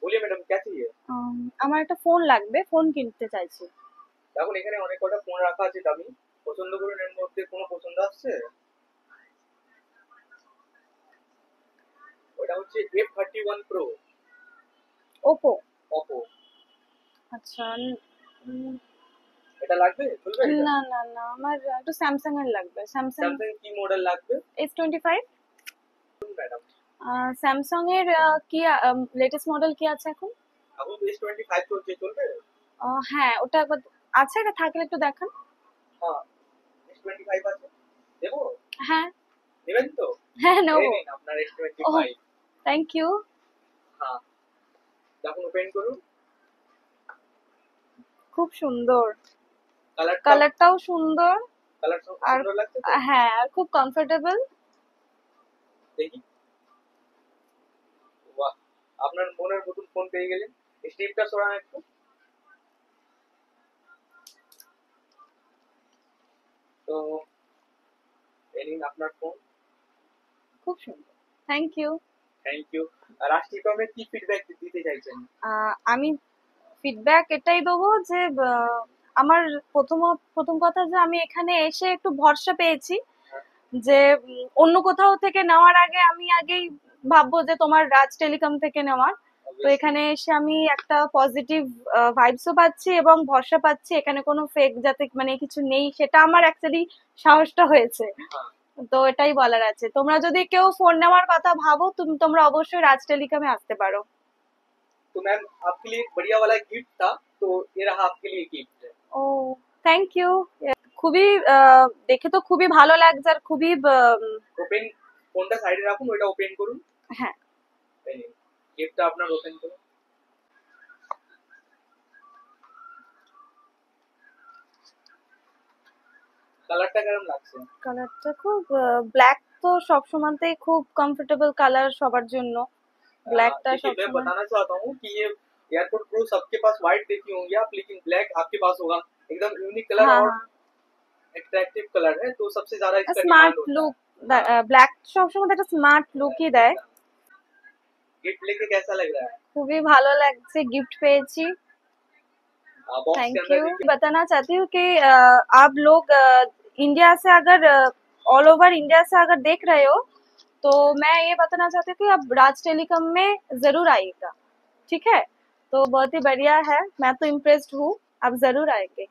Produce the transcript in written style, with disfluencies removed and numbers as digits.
বলিয়ে ম্যাডাম কে চাইয়ে? আমার একটা ফোন লাগবে, ফোন কিনতে চাইছি। দেখুন এখানে অনেক কটা ফোন রাখা আছে দামি, পছন্দ করুন, এর মধ্যে কোনো পছন্দ আসছে? ওটা হচ্ছে F31 Pro। ওপো? Oppo। আচ্ছা। উম, এটা লাগবে, চলবে এটা? না না না, আমার একটু স্যামসাং এর লাগবে। স্যামসাং স্যামসাং কি মডেল লাগবে S25। ম্যাডাম? স্যামসাং এর কি লেটেস্ট মডেল কি আছে এখন? এখন তো S25 চলছে, চলবে? হ্যাঁ, ওটা একবার আছে, এটা থাকলে একটু দেখান। হ্যাঁ, S25 আছে, দেবো? হ্যাঁ নেবেন তো? হ্যাঁ, এই নেবো। নিন আপনার ওহ, S25। Thank you. হ্যাঁ, দেখুন ওপেন করুন। খুব সুন্দর, কালারটা, কালারটাও সুন্দর। কালার আর সুন্দর লাগছে তো? হ্যাঁ, আর খুব কমফোর্টেবল। দেখি। বাহ, আপনার মনের মতন ফোন পেয়ে গেলেন। স্টিপটা সরান একটু। তো এই নিন আপনার ফোন। খুব সুন্দর, থ্যাংক ইউ। Thank you. আর রাষ্ট্রীয়করণে কি ফিডব্যাক দিতে চাইছেন? আমি ফিডব্যাক এটাই দেবো যে আমার প্রথম প্রথম কথা যে আমি এখানে এসে একটু ভরসা পেয়েছি হ্যাঁ, যে অন্য কোথাও থেকে নেওয়ার আগে আমি আগেই ভাববো যে তোমার রাজ টেলিকম থেকে নেওয়ার। তো obviously। এখানে এসে আমি একটা পজিটিভ ভাইবসও পাচ্ছি এবং ভরসা পাচ্ছি এখানে কোনো ফেক যাতে মানে কিছু নেই, সেটা আমার অ্যাকচুয়ালি সাহসটা হয়েছে। हाँ। তো এটাই বলার আছে, তোমরা যদি কেউ ফোন নেওয়ার কথা ভাবো তোমরা অবশ্যই রাজ টেলিকমে আসতে পারো। तो मैम आपके लिए एक बढ़िया वाला गिफ्ट था, तो ये रहा आपके लिए गिफ्ट। O, thank you. খুবই দেখে তো খুবই ভালো লাগছে আর খুবই ওপেন, ফোনটা সাইডে রাখুন, ওইটা ওপেন করুন। হ্যাঁ। এই নিন, গিফটটা আপনার ওপেন করুন। কালারটা কেমন লাগছে? কালারটা খুব ব্ল্যাক, তো সবসময়তেই খুব কমফোর্টেবল কালার সবার জন্য, ব্ল্যাকটা देखिए मैं সবসময়। बताना चाहता हूँ कि ये एयरपोर्ट प्रो सबके पास व्हाइट देखी होंगी आप, लेकिन ब्लैक आपके पास होगा। एकदम यूनिक कलर হ্যাঁ और হ্যাঁ, अट्रैक्टिव कलर है, तो सबसे ज्यादा इसका স্মার্ট डिमांड होता লুক। है। हाँ, ব্ল্যাক সবসময় একটা স্মার্ট লুকই দেয়। गिफ्ट लेके कैसा लग रहा है? খুবই ভালো লাগছে, গিফট পেয়েছি। बॉक्स के थैंक अंदर यू। देखिए। बताना चाहती हूँ कि आप लोग इंडिया से अगर ऑल ओवर इंडिया से अगर देख रहे हो तो मैं ये बताना चाहती हूँ कि आप राज टेलीकॉम में जरूर आइएगा, ठीक है? तो बहुत ही बढ़िया है, मैं तो इम्प्रेस्ड हूँ, आप जरूर आएंगे।